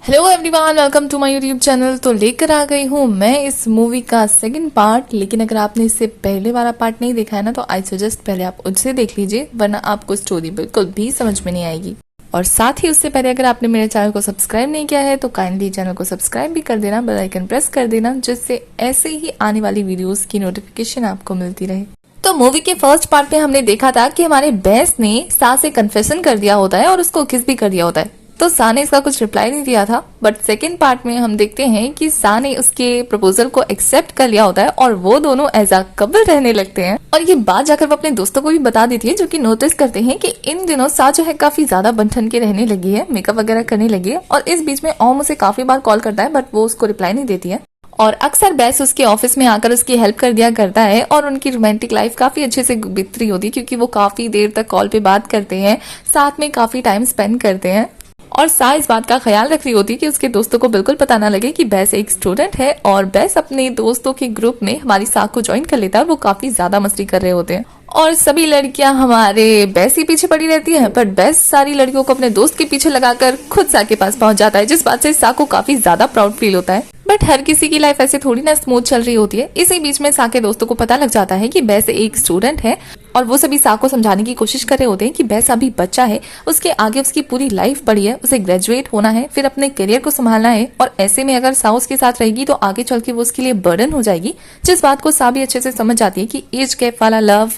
Hello everyone, welcome to my YouTube channel. तो लेकर आ गई हूँ मैं इस मूवी का सेकंड पार्ट। लेकिन अगर आपने इससे पहले वाला पार्ट नहीं देखा है ना, तो आई सजेस्ट पहले आप उससे देख लीजिए, वरना आपको स्टोरी बिल्कुल भी समझ में नहीं आएगी। और साथ ही उससे पहले अगर आपने मेरे चैनल को सब्सक्राइब नहीं किया है तो काइंडली चैनल को सब्सक्राइब भी कर देना, बेल आइकन प्रेस कर देना, जिससे ऐसे ही आने वाली वीडियोस की नोटिफिकेशन आपको मिलती रहे। तो मूवी के फर्स्ट पार्ट में हमने देखा था कि हमारे बेस ने सा से कन्फेशन कर दिया होता है और उसको किस भी कर दिया होता है। तो सा ने इसका कुछ रिप्लाई नहीं दिया था, बट सेकंड पार्ट में हम देखते हैं कि सा ने उसके प्रपोजल को एक्सेप्ट कर लिया होता है और वो दोनों एज अ कपल रहने लगते हैं। और ये बात जाकर वो अपने दोस्तों को भी बता देती है, जो कि नोटिस करते हैं कि इन दिनों सा जो है काफी ज्यादा बनठन के रहने लगी है, मेकअप वगैरह करने लगी है। और इस बीच में ओम उसे काफी बार कॉल करता है, बट वो उसको रिप्लाई नहीं देती है। और अक्सर बेस उसके ऑफिस में आकर उसकी हेल्प कर दिया करता है और उनकी रोमांटिक लाइफ काफी अच्छे से बीत रही होती है, क्योंकि वो काफी देर तक कॉल पे बात करते हैं, साथ में काफी टाइम स्पेंड करते हैं। और सा इस बात का ख्याल रख रही होती है कि उसके दोस्तों को बिल्कुल पता ना लगे कि बेस एक स्टूडेंट है। और बेस अपने दोस्तों के ग्रुप में हमारी सा को ज्वाइन कर लेता है। वो काफी ज्यादा मस्ती कर रहे होते हैं और सभी लड़कियां हमारे बेस के पीछे पड़ी रहती हैं, पर बेस सारी लड़कियों को अपने दोस्त के पीछे लगाकर खुद सा के पास पहुंच जाता है, जिस बात से सा को काफी ज्यादा प्राउड फील होता है। बट हर किसी की लाइफ ऐसे थोड़ी ना स्मूथ चल रही होती है। इसी बीच में सा के दोस्तों को पता लग जाता है कि बेस एक स्टूडेंट है और वो सभी सा को समझाने की कोशिश कर रहे होते हैं कि बेस अभी बच्चा है, उसके आगे उसकी पूरी लाइफ पड़ी है, उसे ग्रेजुएट होना है, फिर अपने करियर को संभालना है। और ऐसे में अगर सा उसके साथ रहेगी तो आगे चल के वो उसके लिए बर्डन हो जाएगी, जिस बात को सा भी अच्छे से समझ जाती है कि एज गैप वाला लव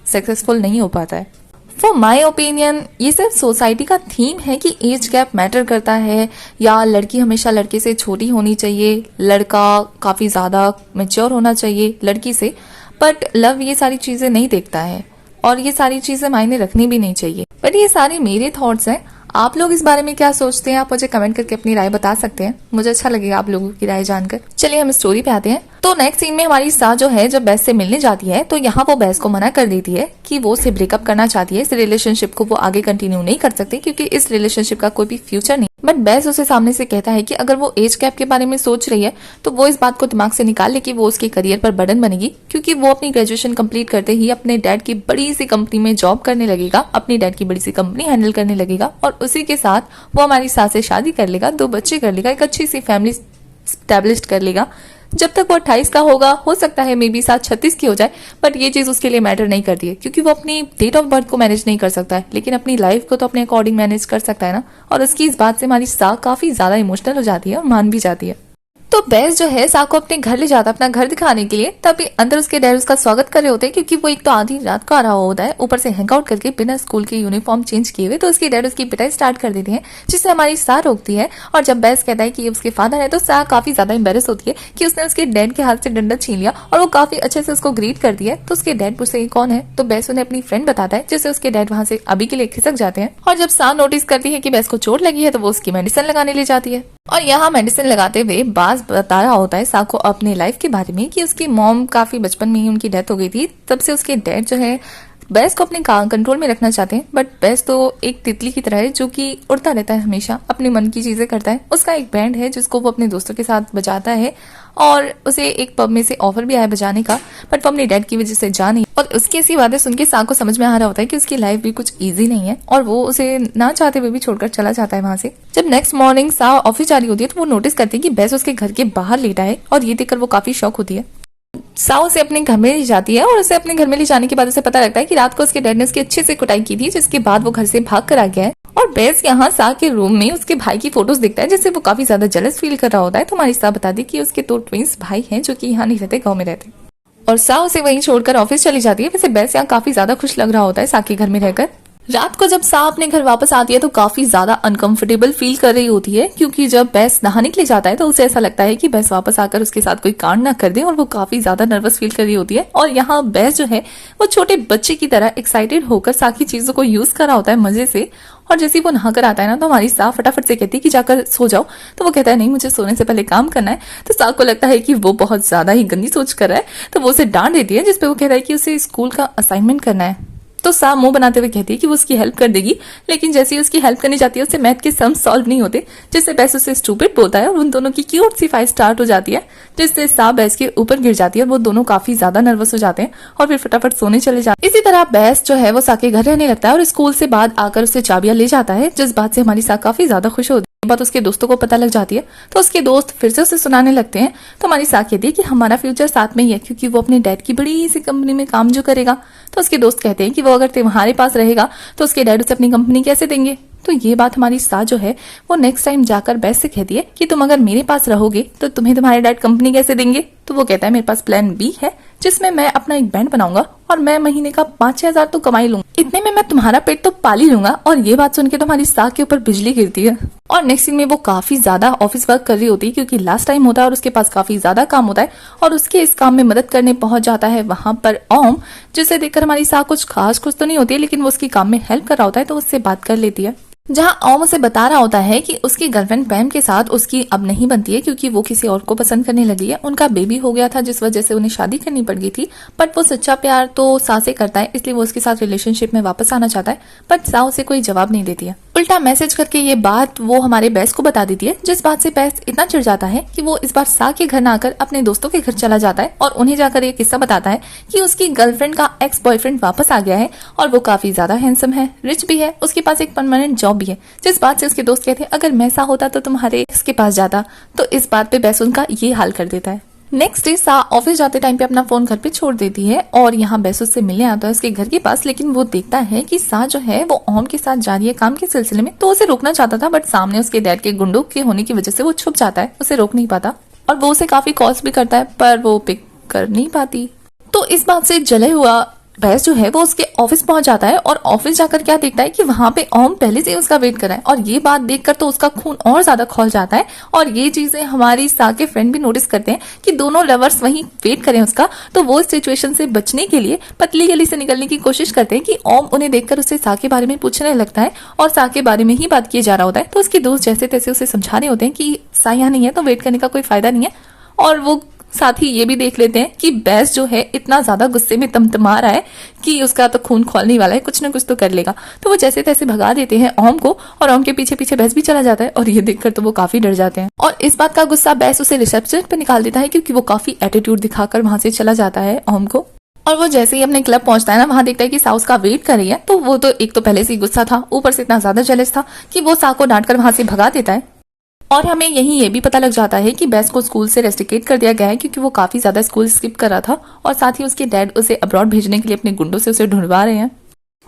सक्सेसफुल नहीं हो पाता है। फॉर माई ओपिनियन ये सिर्फ सोसाइटी का थीम है कि एज गैप मैटर करता है, या लड़की हमेशा लड़के से छोटी होनी चाहिए, लड़का काफी ज्यादा मेच्योर होना चाहिए लड़की से। बट लव ये सारी चीजें नहीं देखता है और ये सारी चीजें मायने रखनी भी नहीं चाहिए। बट ये सारे मेरे थॉट्स हैं। आप लोग इस बारे में क्या सोचते हैं? आप मुझे कमेंट करके अपनी राय बता सकते हैं, मुझे अच्छा लगेगा आप लोगों की राय जानकर। चलिए हम स्टोरी पे आते हैं। तो नेक्स्ट सीन में हमारी सा जो है जब बेस से मिलने जाती है, तो यहाँ वो बेस को मना कर देती है कि वो उसे ब्रेकअप करना चाहती है। इस रिलेशनशिप को वो आगे कंटिन्यू नहीं कर सकती, क्योंकि इस रिलेशनशिप का कोई भी फ्यूचर नहीं। बट बेस उसे सामने से कहता है कि अगर वो एज गैप के बारे में सोच रही है तो वो इस बात को दिमाग से निकाल ले कि वो उसके करियर पर बर्डन बनेगी, क्योंकि वो अपनी ग्रेजुएशन कंप्लीट करते ही अपने डैड की बड़ी सी कंपनी में जॉब करने लगेगा, अपनी डैड की बड़ी सी कंपनी हैंडल करने लगेगा और उसी के साथ वो हमारी सास से शादी कर लेगा, 2 बच्चे कर लेगा, एक अच्छी सी फैमिली स्टैब्लिश कर लेगा। जब तक वो 28 का होगा, हो सकता है मे बी 36 की हो जाए, बट ये चीज उसके लिए मैटर नहीं करती है, क्योंकि वो अपनी डेट ऑफ बर्थ को मैनेज नहीं कर सकता है, लेकिन अपनी लाइफ को तो अपने अकॉर्डिंग मैनेज कर सकता है ना। और उसकी इस बात से हमारी सा काफी ज्यादा इमोशनल हो जाती है और मान भी जाती है। तो बेस जो है सा को अपने घर ले जाता है, अपना घर दिखाने के लिए। तभी अंदर उसके डैड उसका स्वागत कर रहे होते हैं, क्योंकि वो एक तो आधी रात को आ रहा होता है, ऊपर से हैंग आउट करके बिना स्कूल के यूनिफॉर्म चेंज किए हुए। तो उसके डैड उसकी पिटाई स्टार्ट कर देते हैं, जिससे हमारी सा रोकती है। और जब बेस कहता है कि ये उसके फादर है, तो सा काफी ज्यादा एम्बेरस होती है कि उसने उसके डैड के हाथ से डंडा छीन लिया और वो काफी अच्छे से उसको ग्रीट करती है। तो उसके डैड पूछते कौन है, तो बेस उन्हें अपनी फ्रेंड बताता है, जिससे उसके डैड वहां से अभी के लिए खिसक जाते हैं। और जब सा नोटिस करती है कि बेस को चोट लगी है, तो वो उसकी मेडिसिन लगाने ले जाती है। और यहाँ मेडिसिन लगाते हुए बाज बता रहा होता है सा को अपने लाइफ के बारे में, कि उसकी मॉम काफी बचपन में ही उनकी डेथ हो गई थी। तब से उसके डैड जो है बेस को अपने कंट्रोल में रखना चाहते हैं, बट बेस तो एक तितली की तरह है जो कि उड़ता रहता है, हमेशा अपने मन की चीजें करता है। उसका एक बैंड है जिसको वो अपने दोस्तों के साथ बजाता है और उसे एक पब में से ऑफर भी आया बजाने का, बट वो अपने डैड की वजह से जा नहीं। और उसकी ऐसी बातें सुन के सा को समझ में आ रहा होता है कि उसकी लाइफ भी कुछ इजी नहीं है और वो उसे ना चाहते हुए भी छोड़कर चला जाता है वहां से। जब नेक्स्ट मॉर्निंग सा ऑफिस जा रही होती है, तो वो नोटिस करती है कि बेस उसके घर के बाहर लेटा है और ये देखकर वो काफी शॉक होती है। सा उसे अपने घर में ले जाती है और उसे अपने घर में ले जाने के बाद उसे पता लगता है कि रात को उसके डैड ने उसकी अच्छे से कुटाई की थी, जिसके बाद वो घर से भाग कर आ गया है। और बेस यहाँ सा के रूम में उसके भाई की फोटोज देखता है, जिससे वो काफी ज्यादा जेलस फील कर रहा होता है। तो हमारी सा बता दी कि उसके 2 ट्विंस भाई हैं जो कि यहाँ नहीं रहते, गाँव में रहते। और सा उसे वहीं छोड़कर ऑफिस चली जाती है। वैसे बेस यहाँ काफी ज्यादा खुश लग रहा होता है सा के घर में रहकर। रात को जब सा अपने घर वापस आती है तो काफी ज्यादा अनकंफर्टेबल फील कर रही होती है, क्योंकि जब बेस नहाने के लिए जाता है तो उसे ऐसा लगता है कि बेस वापस आकर उसके साथ कोई कांड ना कर दे, और वो काफी ज्यादा नर्वस फील कर रही होती है। और यहाँ बेस जो है वो छोटे बच्चे की तरह एक्साइटेड होकर सा की चीजों को यूज कर रहा होता है मजे से। और जैसे वो नहा कर आता है ना, तो हमारी सा फटाफट से कहती है कि जाकर सो जाओ। तो वो कहता है नहीं, मुझे सोने से पहले काम करना है। तो सा को लगता है कि वो बहुत ज्यादा ही गंदी सोच कर रहा है, तो वो उसे डांट देती है, जिसपे वो कहता है कि उसे स्कूल का असाइनमेंट करना है। तो सा मुंह बनाते हुए कहती है कि वो उसकी हेल्प कर देगी, लेकिन जैसे ही उसकी हेल्प करने जाती है उससे मैथ के सम सॉल्व नहीं होते, जिससे बेस उसे स्टूपिड बोलता है और उन दोनों की क्यूट सी फाइट स्टार्ट हो जाती है, जिससे सा बेस के ऊपर गिर जाती है और वो दोनों काफी ज्यादा नर्वस हो जाते हैं और फिर फटाफट सोने चले जाते हैं। इसी तरह बेस जो है वो सा के घर रहने लगता है और स्कूल से बाद आकर उससे चाबियां ले जाता है, जिस बात से हमारी सा काफी ज्यादा खुश होती है। बाद उसके दोस्तों को पता लग जाती है तो उसके दोस्त फिर से उसे सुनाने लगते हैं। तो हमारी साथ कहती है कि हमारा फ्यूचर साथ में ही है, क्योंकि वो अपने डैड की बड़ी सी कंपनी में काम जो करेगा। तो उसके दोस्त कहते हैं कि वो अगर तुम्हारे पास रहेगा तो उसके डैड उसे अपनी कंपनी कैसे देंगे। तो ये बात हमारी साथ जो है वो नेक्स्ट टाइम जाकर बेस से कहती है कि तुम अगर मेरे पास रहोगे तो तुम्हें तुम्हारे डैड कंपनी कैसे देंगे। तो वो कहता है मेरे पास प्लान बी है, जिसमें मैं अपना एक बैंड बनाऊंगा और मैं महीने का 5-6 हजार तो कमाई लूंगा, इतने में मैं तुम्हारा पेट तो पाल ही लूंगा। और ये बात सुन के तो हमारी साथ के ऊपर बिजली गिरती है। और नेक्स्ट सीन में वो काफी ज्यादा ऑफिस वर्क कर रही होती है, क्योंकि लास्ट टाइम होता है और उसके पास काफी ज्यादा काम होता है। और उसके इस काम में मदद करने पहुंच जाता है वहां पर ओम, जिसे देखकर हमारी साथ कुछ खास खुश तो नहीं होती है, लेकिन वो उसकी काम में हेल्प कर रहा होता है तो उससे बात कर लेती है। जहां ओम उसे बता रहा होता है कि उसकी गर्लफ्रेंड पैम के साथ उसकी अब नहीं बनती है, क्योंकि वो किसी और को पसंद करने लगी है। उनका बेबी हो गया था जिस वजह से उन्हें शादी करनी पड़ गई थी, बट वो सच्चा प्यार तो सा से करता है, इसलिए वो उसके साथ रिलेशनशिप में वापस आना चाहता है। बट सा उसे कोई जवाब नहीं देती है, उल्टा मैसेज करके ये बात वो हमारे बेस को बता देती है, जिस बात से बेस इतना चिढ़ जाता है कि वो इस बार सा के घर ना आकर अपने दोस्तों के घर चला जाता है और उन्हें जाकर ये किस्सा बताता है कि उसकी गर्लफ्रेंड का एक्स बॉयफ्रेंड वापस आ गया है और वो काफी ज्यादा हैंडसम है, रिच भी है, उसके पास एक परमानेंट जॉब भी है। जिस बात से उसके दोस्त कहते हैं अगर मैं सा होता तो तुम्हारे एक्स के पास जाता। तो इस बात पे बेस उनका ये हाल कर देता है। नेक्स्ट डे सा ऑफिस जाते टाइम पे अपना फोन घर पे छोड़ देती है और यहाँ बेस उससे मिलने आता है उसके घर के पास, लेकिन वो देखता है कि सा जो है वो ओम के साथ जा रही है काम के सिलसिले में। तो उसे रोकना चाहता था, बट सामने उसके डैड के गुंडों के होने की वजह से वो छुप जाता है, उसे रोक नहीं पाता और वो उसे काफी कॉल्स भी करता है पर वो पिक कर नहीं पाती। तो इस बात से जले हुआ बेस जो है वो उसके ऑफिस पहुंच जाता है और ऑफिस जाकर क्या देखता है कि वहां पे ओम पहले से ही उसका वेट कर रहा है। और ये बात देखकर तो उसका खून और ज्यादा खौल जाता है और ये चीजें हमारी सा के फ्रेंड भी नोटिस करते हैं कि दोनों लवर्स वहीं वेट करें उसका। तो वो इस सिचुएशन से बचने के लिए पतली गली से निकलने की कोशिश करते हैं कि ओम उन्हें देखकर उससे सा के बारे में पूछने लगता है और सा के बारे में ही बात किए जा रहा होता है। तो उसके दोस्त जैसे तैसे उसे समझा रहे होते हैं कि सा यहाँ नहीं है तो वेट करने का कोई फायदा नहीं है। और वो साथ ही ये भी देख लेते हैं कि बेस जो है इतना ज्यादा गुस्से में तमतमा रहा है कि उसका तो खून खोलने वाला है, कुछ ना कुछ तो कर लेगा। तो वो जैसे तैसे भगा देते हैं ओम को और ओम के पीछे पीछे बेस भी चला जाता है और ये देखकर तो वो काफी डर जाते हैं। और इस बात का गुस्सा बेस उसे रिसेप्शन पे निकाल देता है, क्योंकि वो काफी एटीट्यूड दिखाकर वहां से चला जाता है ओम को। और वो जैसे ही अपने क्लब पहुंचता है ना, वहां देखता है कि सा उसका वेट कर रही है। तो वो तो एक तो पहले से ही गुस्सा था, ऊपर से इतना ज्यादा जेलस था कि वो सा को डांट कर वहां से भगा देता है। और हमें यही ये भी पता लग जाता है कि बेस को स्कूल से रेस्ट्रिकेट कर दिया गया है, क्योंकि वो काफी ज्यादा स्कूल स्किप कर रहा था और साथ ही उसके डैड उसे अब्रॉड भेजने के लिए अपने गुंडों से उसे ढूंढवा रहे हैं।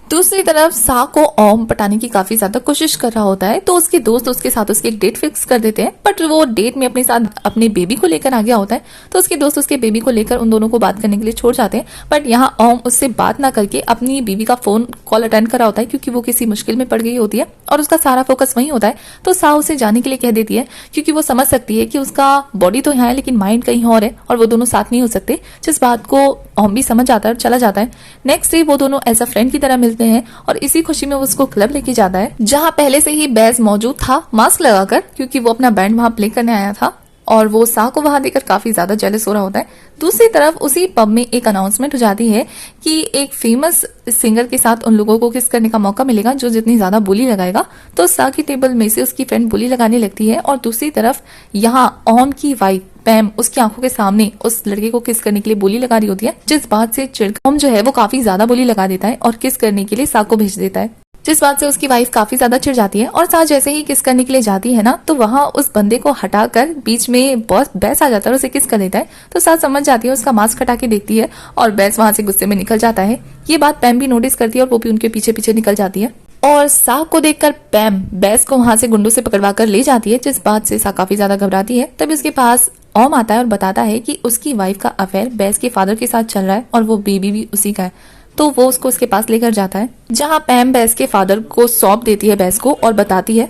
दूसरी तरफ सा को ओम पटाने की काफी ज्यादा कोशिश कर रहा होता है, तो उसके दोस्त उसके साथ उसकी एक डेट फिक्स कर देते हैं। बट वो डेट में अपने साथ अपने बेबी को लेकर आ गया होता है, तो उसके दोस्त उसके बेबी को लेकर उन दोनों को बात करने के लिए छोड़ जाते हैं। बट यहाँ ओम उससे बात ना करके अपनी बीवी का फोन कॉल अटेंड कर रहा होता है, क्योंकि वो किसी मुश्किल में पड़ गई होती है और उसका सारा फोकस वहीं होता है। तो सा उसे जाने के लिए कह देती है, क्योंकि वो समझ सकती है कि उसका बॉडी तो यहाँ है लेकिन माइंड कहीं और है और वो दोनों साथ नहीं हो सकते, जिस बात को ओम भी समझ जाता है और चला जाता है। नेक्स्ट डे वो दोनों एज अ फ्रेंड की तरह मिलते हैं और इसी खुशी में वो उसको क्लब लेके जाता है, जहां पहले से ही बेस मौजूद था मास्क लगाकर, क्योंकि वो अपना बैंड वहां प्ले करने आया था और वो सा को वहां देखकर काफी ज्यादा जेलस हो रहा होता है। दूसरी तरफ उसी पब में एक अनाउंसमेंट हो जाती है कि एक फेमस सिंगर के साथ उन लोगों को किस करने का मौका मिलेगा जो जितनी ज्यादा बोली लगाएगा। तो सा की टेबल में से उसकी फ्रेंड बोली लगाने लगती है और दूसरी तरफ यहाँ ओम की वाइफ पैम उसकी आंखों के सामने उस लड़के को किस करने के लिए बोली लगा रही होती है, जिस बात से चिढ़कर ओम जो है वो काफी ज्यादा बोली लगा देता है और किस करने के लिए सा को भेज देता है, जिस बात से उसकी वाइफ काफी ज्यादा चिढ़ जाती है। और सा जैसे ही किस करने के लिए जाती है ना, तो वहां उस बंदे को हटाकर बीच में बॉस बेस आ जाता है और उसे किस कर देता है। तो सा समझ जाती है, उसका मास्क हटा के देखती है और बेस वहां से गुस्से में निकल जाता है। ये बात पैम भी नोटिस करती है और वो भी उनके पीछे पीछे निकल जाती है और सा को देखकर पैम बेस को वहां से गुंडों से पकड़वा कर ले जाती है, जिस बात से सा काफी ज्यादा घबराती है। तभी उसके पास ओम आता है और बताता है कि उसकी वाइफ का अफेयर बेस के फादर के साथ चल रहा है और वो बेबी भी उसी का है। तो वो उसको उसके पास लेकर जाता है, जहां पैम बेस के फादर को सौंप देती है बेस को और बताती है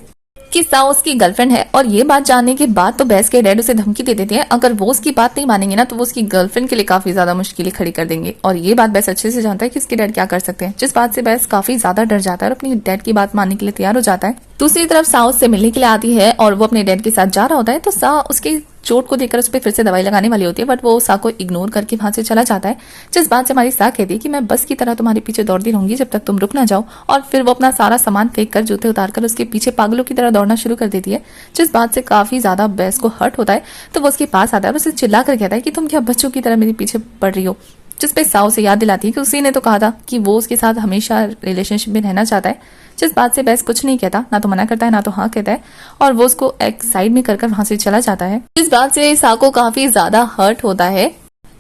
कि सा उसकी गर्लफ्रेंड है। और ये बात जानने के बाद तो बेस के डैड उसे धमकी दे देते हैं, अगर वो उसकी बात नहीं मानेंगे ना तो वो उसकी गर्लफ्रेंड के लिए काफी ज्यादा मुश्किलें खड़ी कर देंगे। और ये बात बेस अच्छे से जानता है कि उसके डैड क्या कर सकते हैं, जिस बात से बेस काफी ज्यादा डर जाता है और अपनी डैड की बात मानने के लिए तैयार हो जाता है। दूसरी तरफ सा उससे मिलने के लिए आती है और वो अपने डैड के साथ जा रहा होता है। तो सा उसके चोट को देखकर उस पर फिर से दवाई लगाने वाली होती है, बट वो सा को इग्नोर करके वहां से चला जाता है, जिस बात से हमारी सा कहती है कि मैं बस की तरह तुम्हारे पीछे दौड़ती रहूंगी जब तक तुम रुक ना जाओ। और फिर वो अपना सारा सामान फेंक कर जूते उतारकर उसके पीछे पागलों की तरह दौड़ना शुरू कर देती है, जिस बात से काफी ज्यादा बेस को हर्ट होता है। तो वो उसके पास आता है और उसे चिल्ला कर कहता है कि तुम क्या बच्चों की तरह मेरे पीछे पड़ रही हो, जिसपे साउ से याद दिलाती है कि उसी ने तो कहा था कि वो उसके साथ हमेशा रिलेशनशिप में रहना चाहता है, जिस बात से बेस कुछ नहीं कहता, ना तो मना करता है ना तो हाँ कहता है, और वो उसको एक साइड में कर वहां से चला जाता है। इस बात से सा को काफी ज्यादा हर्ट होता है।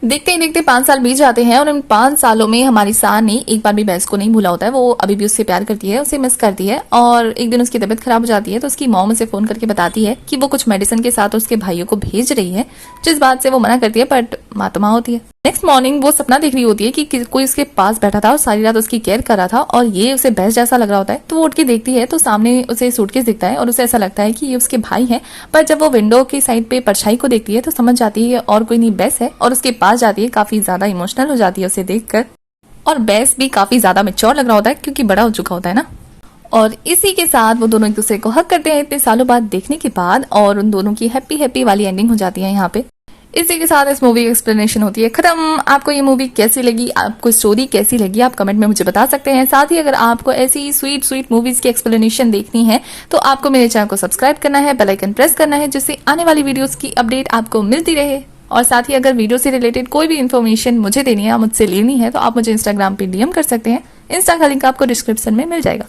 देखते ही देखते 5 साल बीत जाते हैं और इन 5 सालों में हमारी सा ने एक बार भी बेस को नहीं भूला होता है। वो अभी भी उससे प्यार करती है, उसे मिस करती है। और एक दिन उसकी तबीयत खराब हो जाती है तो उसकी मॉम उसे फोन करके बताती है कि वो कुछ मेडिसिन के साथ उसके भाइयों को भेज रही है, जिस बात से वो मना करती है, बट माँ तो माँ होती है। नेक्स्ट मॉर्निंग वो सपना देख रही होती है कि कोई उसके पास बैठा था और सारी रात उसकी केयर कर रहा था और ये उसे बेस जैसा लग रहा होता है। तो वो उठ के देखती है तो सामने उसे सूटकेस दिखता है और उसे ऐसा लगता है कि ये उसके भाई हैं। पर जब वो विंडो की साइड पे परछाई को देखती है तो समझ जाती है और कोई नहीं बेस है, और उसके पास जाती है। काफी ज्यादा इमोशनल हो जाती है उसे देखकर, और बेस भी काफी ज्यादा मैच्योर लग रहा होता है क्योंकि बड़ा हो चुका होता है ना। और इसी के साथ वो दोनों एक दूसरे को हक करते हैं इतने सालों बाद देखने के बाद, और उन दोनों की हैप्पी हैप्पी वाली एंडिंग हो जाती है यहाँ पे। इसी के साथ इस मूवी की एक्सप्लेनेशन होती है खत्म। आपको ये मूवी कैसी लगी, आपको स्टोरी कैसी लगी, आप कमेंट में मुझे बता सकते हैं। साथ ही अगर आपको ऐसी स्वीट स्वीट मूवीज की एक्सप्लेनेशन देखनी है तो आपको मेरे चैनल को सब्सक्राइब करना है, बेल आइकन प्रेस करना है, जिससे आने वाली वीडियोस की अपडेट आपको मिलती रहे। और साथ ही अगर वीडियो से रिलेटेड कोई भी इन्फॉर्मेशन मुझे देनी है या मुझसे लेनी है तो आप मुझे इंस्टाग्राम पे डीएम कर सकते हैं। इंस्टा का लिंक आपको डिस्क्रिप्शन में मिल जाएगा।